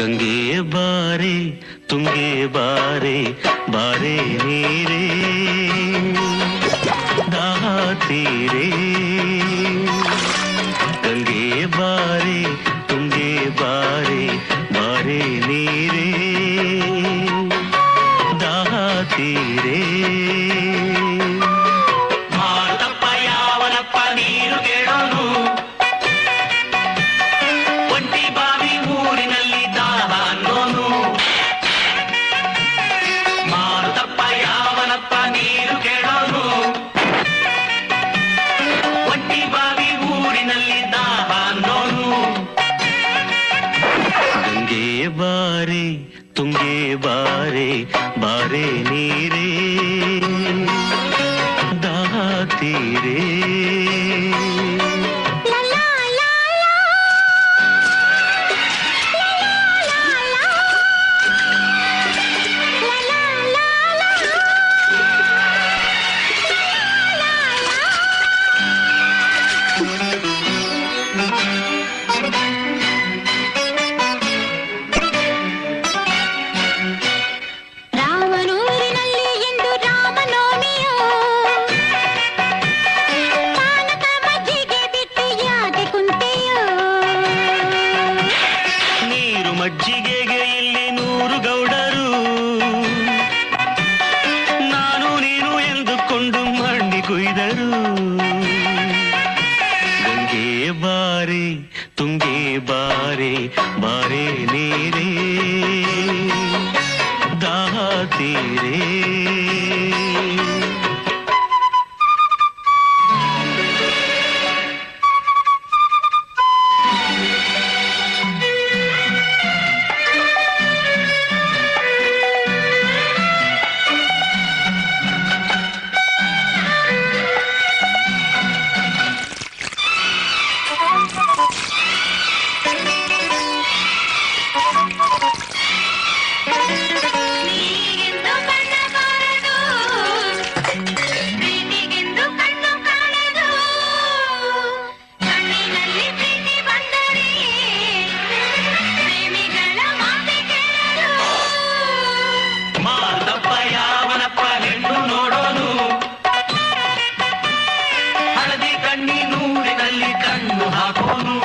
ಗಂಗೆ ಬಾರೆ ತುಂಗೆ ಬಾರೆ ಬಾರೆ ನೀರೇ ದಾಹ ತೀರೆ ಗಂಗೆ ಬಾರೆ ತುಂಗೆ ಬಾರೆ ಬಾರೆ ನೀರೇ ದಾಹ ತೀರೆ ಮಾರುತಪ್ಪ ಯಾವನಪ್ಪ ನೀರು ಕೇಳೋನು ಒಂಟಿ ಬಾವಿ ಊರಿನಲ್ಲಿ ದಾಹ ಅನ್ನೋನು ಮಾರುತಪ್ಪ ಯಾವನಪ್ಪ ನೀರು ಕೇಳೋನು ಒಂಟಿ ಬಾವಿ ಊರಿನಲ್ಲಿ ದಾಹ ಅನ್ನೋನು ಗಂಗೆ ಬಾರೆ ತುಂಗೆ ಬಾರೆ ಬಾರೆ ನೀರೇ ದಾಹ ತೀರೆ ರಾಮನೂರಿನಲ್ಲಿ ಎಂದು ರಾಮನವಮಿಯೋ ಪಾನಕ ಮಜ್ಜಿಗೆ ಬಿಟ್ಟು ಯಾಕೆ ಕುಂತೆಯೋ ನೀರು ಮಜ್ಜಿಗೆಗೆ ಇಲ್ಲಿ 100 ಗೌಡರು ನಾನು ನೀನು ಎಂದುಕೊಂಡು ಮಂಡಿ ಕೊಯ್ದರು ಗಂಗೆ ಬಾರೆ ತುಂಗೆ ಬಾರೆ ಬಾರೆ ನೀರೇ ದಾಹ ತೀರೆ ನೀರಿಗೆಂದು ಬಣ್ಣ ಬಾರದು ಪ್ರೀತಿಗೆಂದು ಕಣ್ಣು ಕಾಣದು ಕಣ್ಣಿನಲ್ಲಿ ಪ್ರೀತಿ ಬಂದರೆ ಪ್ರೇಮಿಗಳ ಮಾತೆ ಕೇಳದು ಮಾರುತಪ್ಪ ಯಾವನಪ್ಪ ಹೆಣ್ಣು ನೋಡೋನು ಹಳದಿ ಕಣ್ಣಿನೂರಿನಲ್ಲಿ ಕಣ್ಣು ಹಾಕೋನು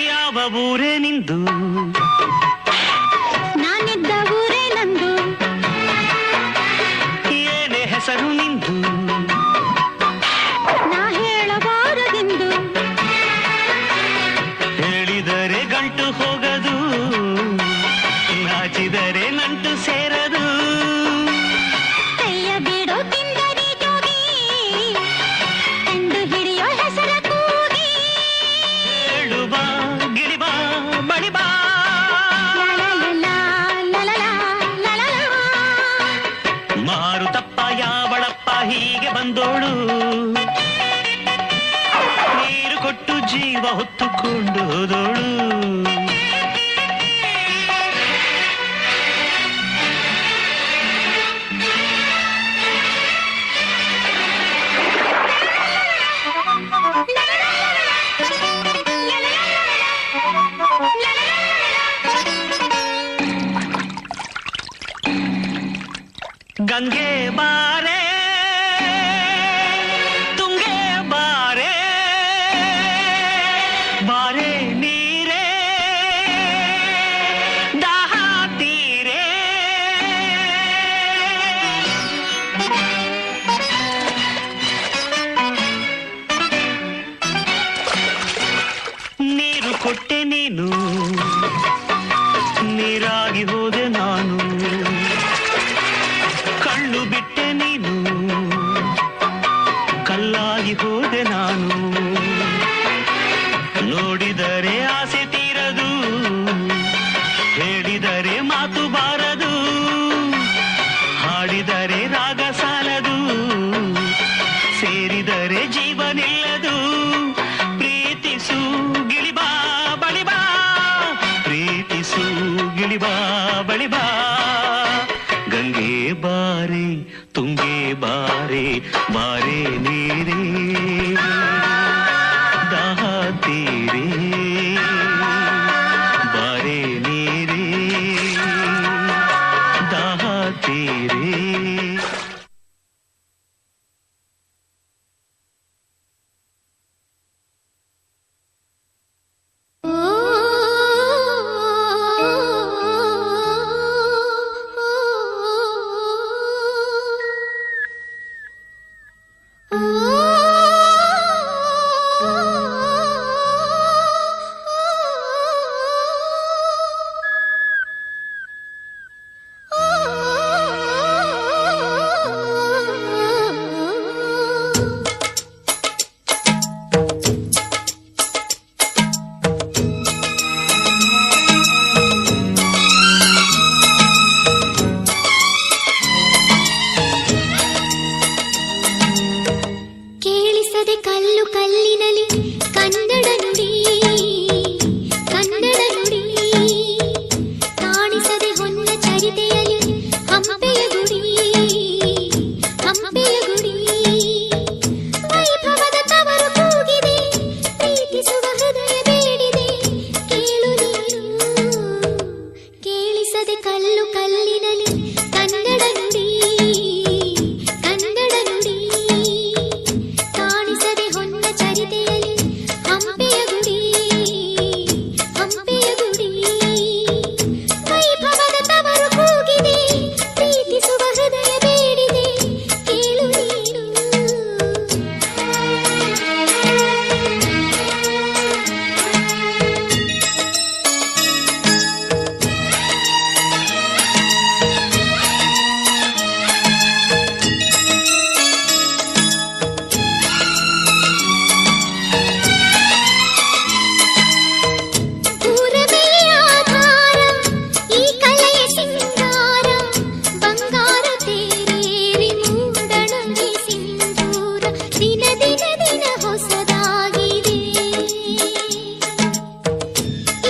ಯಾವ ಊರೇ ನಿಂದು ನಾನಿದ್ದ ಊರೇ ನಂದು ಏನೇ ಹೆಸರು ನಿಂದು ನಾ ಹೇಳಬಾರದೆಂದು ಹೇಳಿದರೆ ಗಂಟು ಹೋಗದು ನಾಚಿದರೆ ನಂಟು ಸೇರದು ಕೈಯ ಬಿಡೋ ತಿಂದರಿ ಜೋಗಿ ಕಂಡು ಹಿಡಿಯೋ ಹೆಸರ ಕೂಗಿ ಹೇಳು ಬಾ ಗಿಳಿಬಾ ಬಳಿಬಾ ಲಲಲಲಾ, ಲಲಲಾ, ಲಲಲಾ. ಮಾರುತಪ್ಪ ಯಾವಳಪ್ಪ ಹೀಗೆ ಬಂದೋಳು ನೀರು ಕೊಟ್ಟು ಜೀವ ಹೊತ್ತುಕೊಂಡು ಹೋದೋಳು ಗಂಗೆ ಬಾರೆ ತುಂಗೆ ಬಾರೆ ಬಾರೆ ನೀರೇ ದಾಹ ತೀರೆ ನೀರು ಕೊಟ್ಟೆ ನೀನು ನೀರಾಗಿ ಹೋದೆ ನಾನು ಕಳ್ಳು ಬಿಟ್ಟೆ ನೀನು ಕಲ್ಲಾಗಿ ಹೋದೆ ನಾನು ನೋಡಿದರೆ ಆಸೆ ತೀರದು ಹೇಳಿದರೆ ಮಾತು ಬಾರದು ಹಾಡಿದರೆ ರಾಗ ಸಾಲದು ಸೇರಿದರೆ ಜೀವ ನಿಲ್ಲದು ಕೇಳಿಸದೆ ಕಲ್ಲು ಕಲ್ಲಿನಲಿ ಕನ್ನಡ ನುಡಿ ಕನ್ನಡ ನುಡಿ ಕಾಣಿಸದೆ ಹೊನ್ನ ಚರಿತೆಯಲಿ ಹಂಪೆಯ ಗುಡಿ ಹಂಪೆಯ ಗುಡಿ ವೈಭವದ ತವರು ಕೂಗಿದೆ ಪ್ರೀತಿಸುವ ಹೃದಯ ಬೇಡಿದೆ ಕೇಳು ನೀನು ಕೇಳಿಸದೆ ಕಲ್ಲು ಕಲ್ಲಿನಲಿ ಕನ್ನಡ ನುಡಿ ಕನ್ನಡ ನುಡಿ ಕಾಣಿಸದೆ ಹೊನ್ನ ಚರಿತೆಯಲಿ ಹಂಪೆಯ ಗುಡಿ ಹಂಪೆಯ ಗುಡಿ ವೈಭವದ ತವರು ಕೂಗಿದೆ ಪ್ರೀತಿಸುವ ಹೃದಯ ಬೇಡಿದೆ ಕೇಳು ನೀನು ಪೂರಬೆಯ ಆಧಾರ ಈ ಕಲೆಯ ಸಿಂಗಾರ ಬಂಗಾರ ತೇರೇರಿ ಮೂಡಣಗೆ ಸಿಂಧೂರ ದಿನ ದಿನ ದಿನ ಹೊಸದಾಗಿದೆ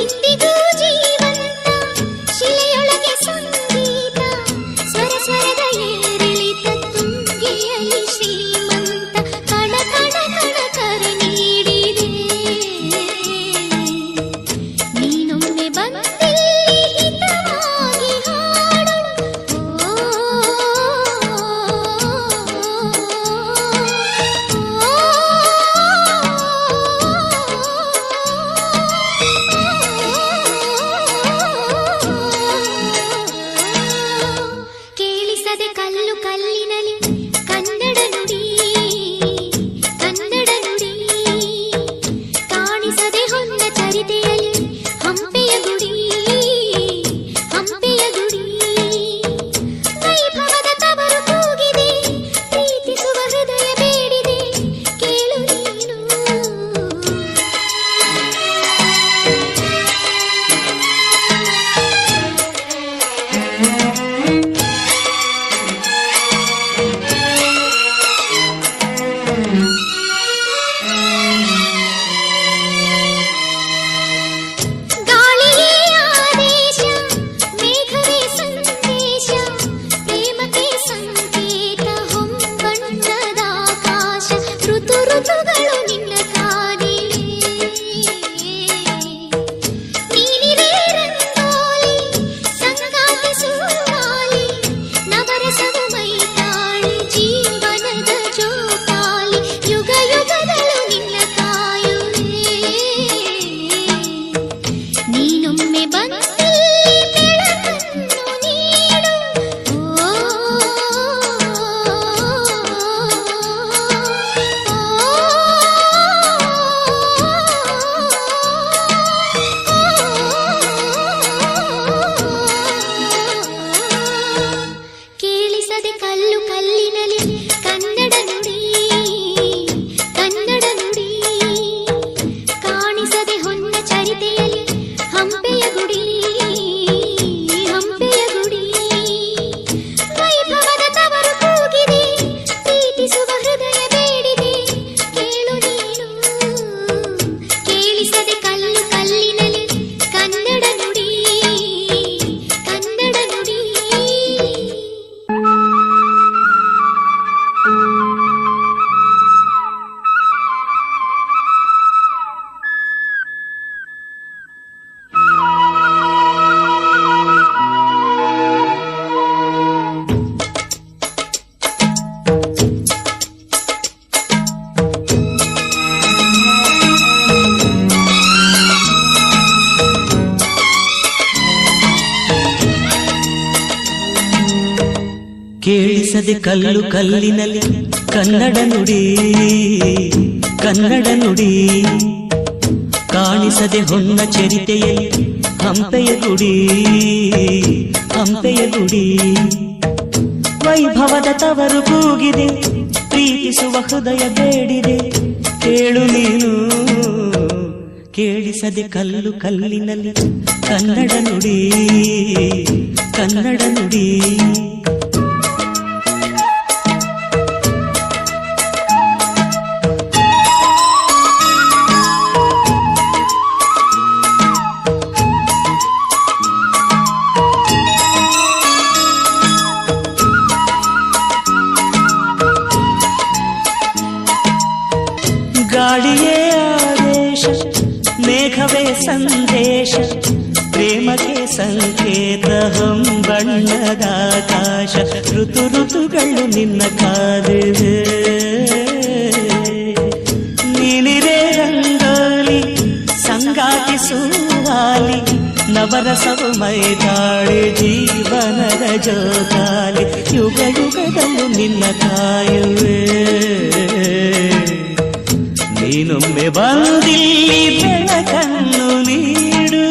ಇಂದಿಗೂ ಜೀವಂತ ಶಿಲೆಯೊಳಗೆ ಸಂಗೀತ ಸ್ವರ ಸ್ವರದ ಏರಿಳಿತ ತುಂಗೆಯಲ್ಲಿ ಶ್ರೀಮಂತ ಕಣ ಕಣ ಕಣ ಕರ ನೀಡಿದೆ ನೀನೊಮ್ಮೆ ಬಂದಿಲ್ಲಿ ಹಿತವಾಗಿ ಹಾಡು ಕೇಳಿಸದೆ ಕಲ್ಲು ಕಲ್ಲಿನಲಿ ಕನ್ನಡ ನುಡಿ ಕನ್ನಡ ನುಡಿ ಕಾಣಿಸದೆ ಹೊನ್ನ ಚರಿತೆಯಲಿ ಹಂಪೆಯ ಗುಡಿ ಹಂಪೆಯ ಗುಡಿ ವೈಭವದ ತವರು ಕೂಗಿದೆ ಪ್ರೀತಿಸುವ ಹೃದಯ ಬೇಡಿದೆ ಕೇಳು ನೀನು ಗಾಳಿಯೇ ಆದೇಶ ಮೇಘವೇ ಸಂದೇಶ ಪ್ರೇಮಕ್ಕೆ ಸಂಕೇತ ಹೊಂಬಣ್ಣದ ಆಕಾಶ ಋತು ಋತುಗಳು ನಿನ್ನ ಕಾದಿವೆ ನೀನಿರೇ ರಂಗೋಲಿ ಸಂಗಾತಿ ಸುವಾಲಿ ನವರಸವ ಮೈತಾಳಿ ಜೀವನದ ಜೋಕಾಲಿ ಯುಗ ಯುಗಗಳು ನಿನ್ನ ಕಾಯುವೆ ನೀನೊಮ್ಮೆ ಬಂದಿಲ್ಲಿ ಬೆಳಕನ್ನು ನೀಡು ಕೇಳಿಸದೆ ಕಲ್ಲು ಕಲ್ಲಿನಲಿ ಕನ್ನಡ ನುಡಿ ಕನ್ನಡ ನುಡಿ ಕಾಣಿಸದೆ ಹೊನ್ನ ಚರಿತೆಯಲಿ ಹಂಪೆಯ ಗುಡಿ ಹಂಪೆಯ ಗುಡಿ ವೈಭವದ ತವರು ಕೂಗಿದೆ ಪ್ರೀತಿಸುವ ಹೃದಯ ಬೇಡಿದೆ ಕೇಳು ನೀನು ಕೇಳಿಸದೆ ಕಲ್ಲು ಕಲ್ಲಿನಲಿ ಕನ್ನಡ ನುಡಿ ಕನ್ನಡ ನುಡಿ ಕೇಳಿಸದೆ ಕಲ್ಲು ಕಲ್ಲಿನಲ್ಲಿ ಕನ್ನಡ ನುಡಿ ಕನ್ನಡ ನುಡಿ ಕಾಣಿಸದೆ ಹೊನ್ನ ಚರಿತೆಯಲ್ಲಿ ಹಂಪೆಯ ಗುಡಿ ಹಂಪೆಯ ಗುಡಿ ವೈಭವದ ತವರು ಕೂಗಿದೆ ಪ್ರೀತಿಸುವ ಹೃದಯ ಬೇಡಿದೆ ಕೇಳು ನೀನು ಕೇಳಿಸದೆ ಕಲ್ಲು ಕಲ್ಲಿನಲ್ಲಿ ಕನ್ನಡ ನುಡಿ ಕನ್ನಡ ನುಡಿ ಗಾಳಿಯೇ ಆದೇಶ ಮೇಘವೇ ಸಂದೇಶ ಪ್ರೇಮಕ್ಕೆ ಸಂಕೇತ ಹೊಂಬಣ್ಣದ ಆಕಾಶ ಋತು ಋತುಗಳು ನಿನ್ನ ಕಾದಿವೆ ನೀನಿರೇ ರಂಗೋಲಿ ಸಂಗಾತಿ ಸುವಾಲಿ ನವರಸವು ಮೈದಾಳಿ ಜೀವನದ ಜೋಕಾಲಿ ಯುಗ ಯುಗದಲ್ಲೂ ನಿನ್ನ ಕಾಯುವೆ ನೀನೊಮ್ಮೆ ಬಂದಿಲ್ಲಿ ಬೆಳಕನ್ನು ನೀಡು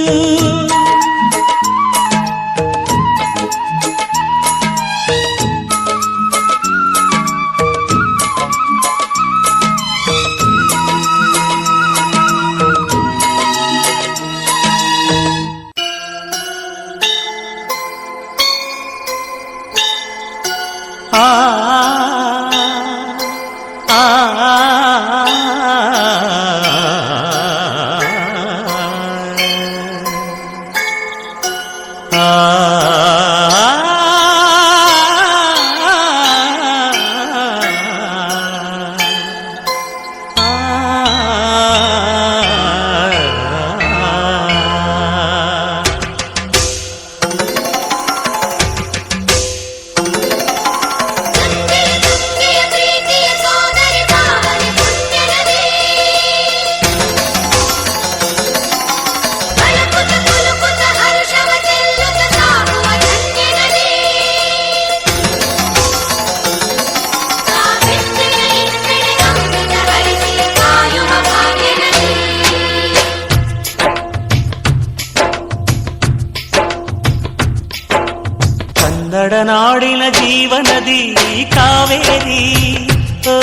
ಕನ್ನಡನಾಡಿನ ಜೀವನದಿ ಕಾವೇರಿ ಓ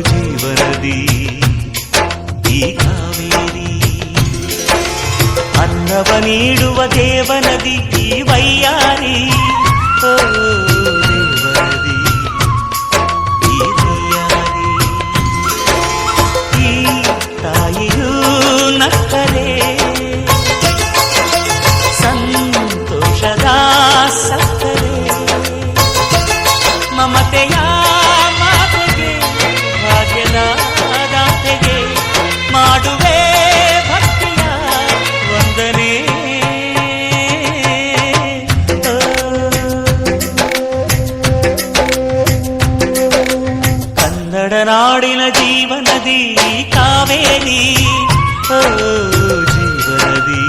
ಜೀವನದಿ ಈ ಕಾವೇರಿ ಅನ್ನವ ನೀಡುವ ದೇವನದಿ ಈ ವೈಯಾರಿ ಓ ದೇವನದಿ ಈ ವೈಯಾರಿ ಈ ತಾಯಿಯೂ ನಕ್ಕರೆ ಸಂತೋಷದ ಸಕ್ಕರೆ ಮಮತೆಯ ಮಾತೆಗೆ ಭಾಗ್ಯದ ದಾತೆಗೆ ಮಾಡುವೆ ಭಕ್ತಿಯ ವಂದನೆ ಕನ್ನಡ ನಾಡಿನ ಜೀವನದಿ ಕಾವೇರಿ ಓ ಜೀವನದಿ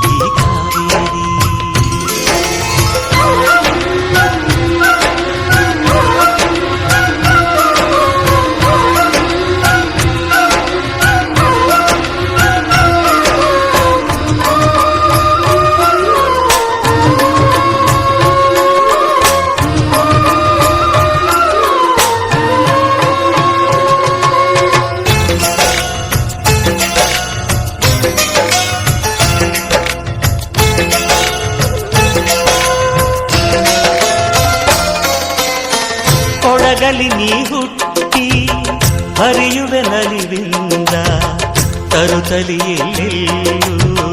ಈ ಕಾವೇರಿ ಕೊಡಗಲಿ ನೀ ಹುಟ್ಟಿ ಹರಿಯುವೆ ನಲಿವಿಂದ ತರುತ್ತಲಿಯೆಲ್ಲೆಲ್ಲೂ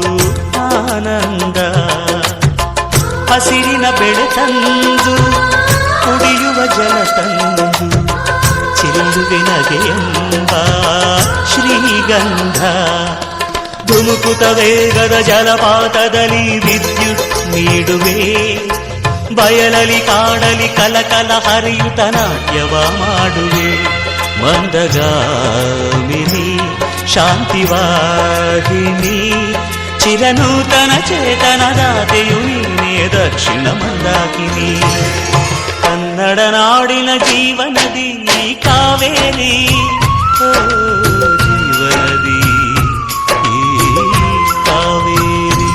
ಆನಂದ ಹಸಿರಿನ ಬೆಳೆ ತಂದು ಕುಡಿಯುವ ಜಲ ತಂದು ಚೆಲ್ಲುವೆ ನಗೆಯೆಂಬ ಶ್ರೀಗಂಧ ಧುಮುಕುತ ವೇಗದ ಜಲಪಾತದಲ್ಲಿ ವಿದ್ಯುತ್ ನೀಡುವೆ ಬಯಲಲಿ ಕಾಡಲಿ ಕಲಕಲ ಹರಿಯುತ ನಾಟ್ಯವ ಮಾಡುವೆ ಮಂದಗಾಮಿನಿ ಶಾಂತಿವಾಹಿನಿ ಚಿರನೂತನ ಚೇತನದಾತೆಯು ನೀನೇ ದಕ್ಷಿಣ ಮಂದಾಕಿನಿ ಕನ್ನಡ ನಾಡಿನ ಜೀವನದಿ ಕಾವೇರಿ ಓ ಜೀವನದಿ ಈ ಕಾವೇರಿ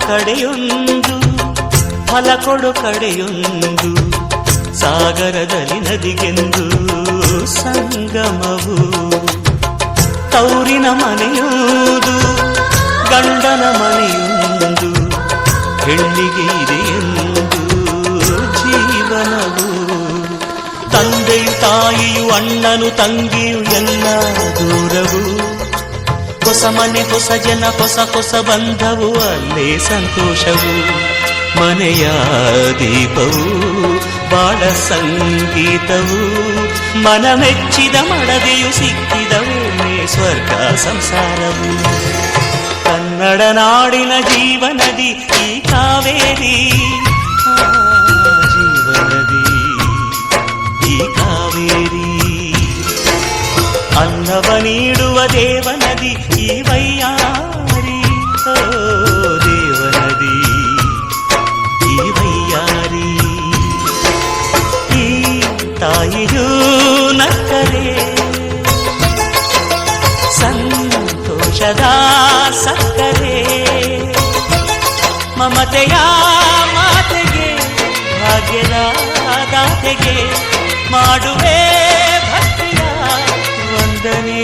ಕಡೆಯೊಂದು ಫಲ ಕೊಡು ಕಡೆಯೊಂದು ಸಾಗರದಲ್ಲಿ ನದಿಗೆಂದು ಸಂಗಮವು ತೌರಿನ ಮನೆಯುವುದು ಗಂಡನ ಮನೆಯೊಂದು ಹೆಣ್ಣಿಗೆ ಇದೆಯೆಂದು ಜೀವನವು. ತಂದೆಯು ತಾಯಿಯು ಅಣ್ಣನು ತಂಗಿಯು ಎಲ್ಲ ದೂರವು. ಹೊಸ ಮನೆ ಹೊಸ ಜನ ಹೊಸ ಹೊಸ ಬಂಧವು ಅಲ್ಲೇ ಸಂತೋಷವು. ಮನೆಯ ದೀಪವು ಬಾಳ ಸಂಗೀತವು. ಮನ ಮೆಚ್ಚಿದ ಮಡದೆಯು ಸಿಕ್ಕಿದ ವೇಳೆ ಸ್ವರ್ಗ ಸಂಸಾರವು. ಕನ್ನಡ ನಾಡಿನ ಜೀವನದಿ ಈ ಕಾವೇರಿ, ಜೀವನದಿ ಈ ಕಾವೇರಿ. ಅನ್ನವ ನೀಡುವ ದೇವನದಿ ಈ ವೈಯಾರಿ, ದೇವನದಿ ಈ ವೈಯಾರಿ. ಈ ತಾಯಿಯೂ ನಕ್ಕರೆ ಸಂತೋಷದ ಸಕ್ಕರೆ. ಮಮತೆಯ ಮಾತೆಗೆ ಭಾಗ್ಯದ ದಾತೆಗೆ ಮಾಡುವೆ ಭಕ್ತಿಯ ವಂದನೆ.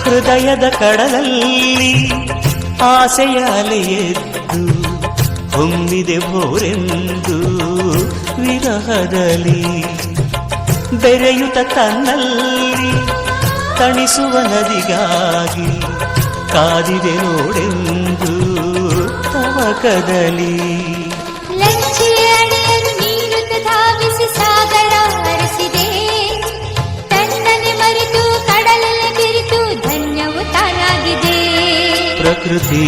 ಹೃದಯದ ಕಡಲಲ್ಲಿ ಆಸೆಯ ಅಲೆಯೆದ್ದು ಹೊಮ್ಮಿದೆ ಭೋರೆಂದು ವಿರಹದಲ್ಲಿ ಬೆರೆಯುತ್ತ ತನ್ನಲ್ಲಿ ತಣಿಸುವ ನದಿಗಾಗಿ ಕಾದಿದೆ ನೋಡೆಂದು ತವಕದಲ್ಲಿ ಧಾವಿಸಿ ಸಾಗರ ಹರಿಸಿದೆ ತನ್ನನೆ ಮರೆತು ಕಡಲಲ್ಲಿ ಬಿರಿತು ಧನ್ಯವು ತಾನಾಗಿದೆ. ಪ್ರಕೃತಿ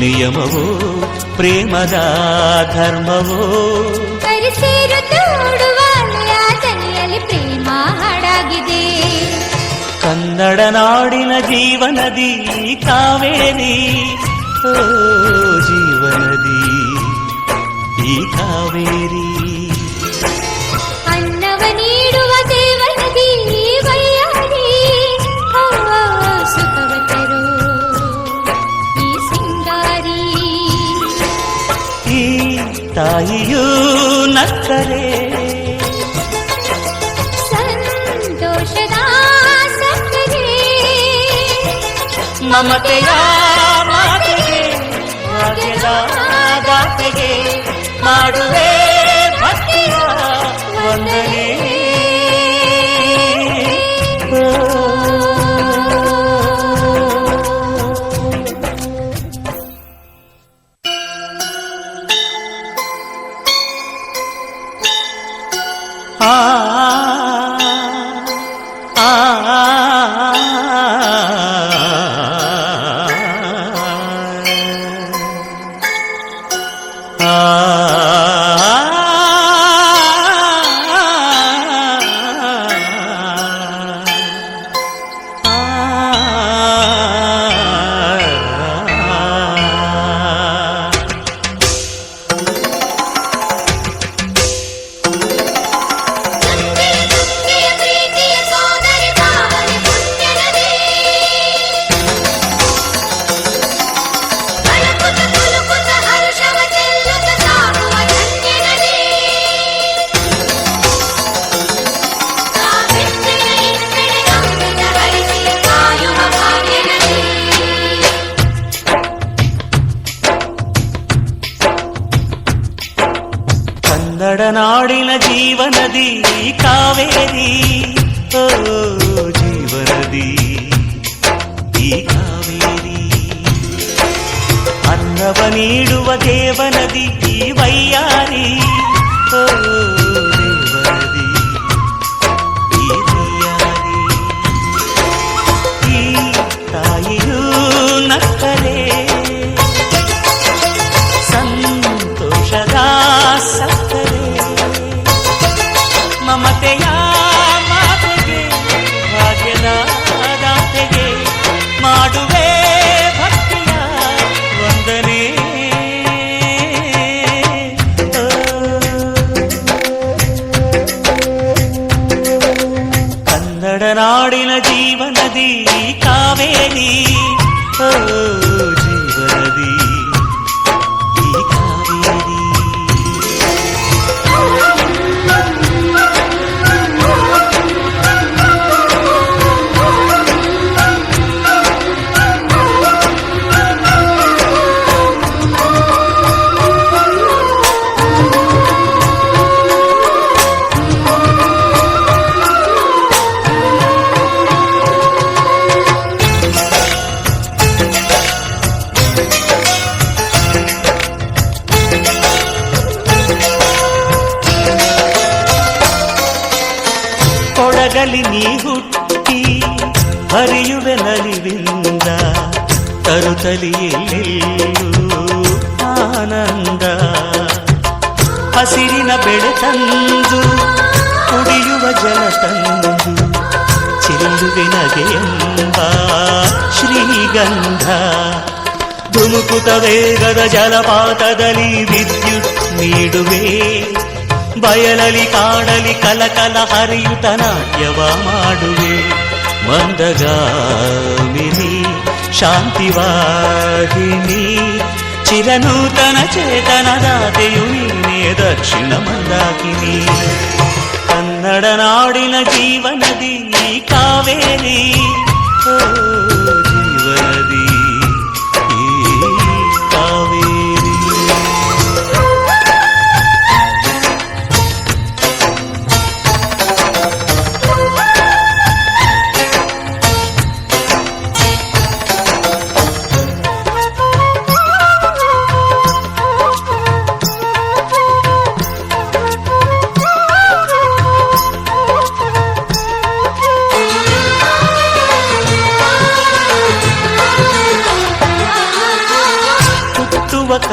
ನಿಯಮವೋ ಪ್ರೇಮದ ಧರ್ಮವೋ ಕರೆಸೇರುತ್ತ ಓಡುವ ಯಾತನೆಯಲ್ಲಿ ಪ್ರೇಮ ಹಾಡಾಗಿದೆ. ಕನ್ನಡ ನಾಡಿನ ಜೀವನದಿ ಕಾವೇರಿ, ಓ ಜೀವ ಕಾವೇರಿ. ಅನ್ನವ ನೀಡುವ ದೇವನದಿ ವೈಯಾರಿ, ಸುಖವ ತರೋ ಈ ಸಿಂಗಾರಿ. ಈ ತಾಯಿಯೂ ನಕ್ಕರೆ ಸಂತೋಷದ ಸಕ್ಕರೆ, ಮಮತೆಯ ಮಾತಿಗೆ ಭಾಗ್ಯದ ದಾತೆಗೆ ಮಾಡುವೆ ಭಕ್ತಿಯ ವಂದನೆ. ಆ ಆ ತುಂಗೆಯ ಪ್ರೀತಿಯ ಸೋದರಿ ಭಾವನೆ ಪುಣ್ಯ ನದಿ, ಕಳಕುತ ಕುಲುಕುತ ಹರ್ಷವ ಚೆಲ್ಲುತ್ತ ಸಾಗುವ ಧನ್ಯ ನದಿ. ಕಾವೆತ್ತೆಯ ಇನ್ನೆಡೆ ಗಂಗೆಯ ಹರಿಸಿ ಕಾಯುವ ಭಾಗ್ಯ ನದಿ. ಕನ್ನಡ ನಾಡಿನ ಜೀವನದಿ ಕಾವೇರಿ, ಓ ಜೀವನದಿ ಈ ಕಾವೇರಿ. ಅನ್ನವ ನೀಡುವ ದೇವನದಿ ಈ ವೈಯಾರಿ, ಓ ದೇವನದಿ ಈ ವೈಯಾರಿ. ಈ ತಾಯಿಯೂ ನಕ್ಕರೆ ಸಂತೋಷದ ಸಕ್ಕರೆ, ಮಮತೆಯ ಮಾತೆಗೆ ಭಾಗ್ಯದ ದಾತೆಗೆ ಮಾಡುವೆ ಭಕ್ತಿಯ ವಂದನೆ. ಕನ್ನಡ ನಾಡಿನ ಜೀವನದಿ ಕಾವೇರಿ, ಓ ಜೀವನದಿ ಈ ಕಾವೇರಿ. ಕೊಡಗಲಿ ನೀ ಹುಟ್ಟಿ ಹರಿಯುವೆ ನಲಿವಿಂದ, ತರುತ್ತಲಿಯೆಲ್ಲೆಲ್ಲೂ ಆನಂದ. ಹಸಿರಿನ ಬೆಳೆ ತಂದು ಕುಡಿಯುವ ಜಲ ತಂದು ಚೆಲ್ಲುವೆ ನಗೆಯೆಂಬ ಶ್ರೀಗಂಧ. ಧುಮುಕುತ ವೇಗದ ಜಲಪಾತದಲ್ಲಿ ವಿದ್ಯುತ್ ನೀಡುವೆ, ಬಯಲಲಿ ಕಾಡಲಿ ಕಲಕಲ ಹರಿಯುತ ನಾಟ್ಯವ ಮಾಡುವೆ. ಮಂದಗಾಮಿನಿ ಶಾಂತಿವಾಹಿನಿ, ಚಿರನೂತನ ಚೇತನದಾತೆಯು ನೀನೇ ದಕ್ಷಿಣ ಮಂದಾಕಿನಿ. ಕನ್ನಡ ನಾಡಿನ ಜೀವನದಿ ಕಾವೇರಿ, ಓ ಜೀವನದಿ ಈ ಕಾವೇರಿ.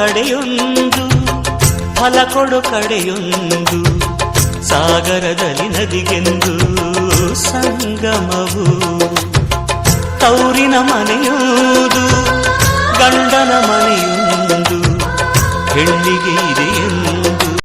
ಕಡೆಯೊಂದು ಫಲ ಕೊಡು ಕಡೆಯೊಂದು, ಸಾಗರದಲ್ಲಿ ನದಿಗೆಂದು ಸಂಗಮವು. ತೌರಿನ ಮನೆಯುವುದು ಗಂಡನ ಮನೆಯೊಂದು, ಹೆಣ್ಣಿಗೆ ಇದೆಯೆಂದು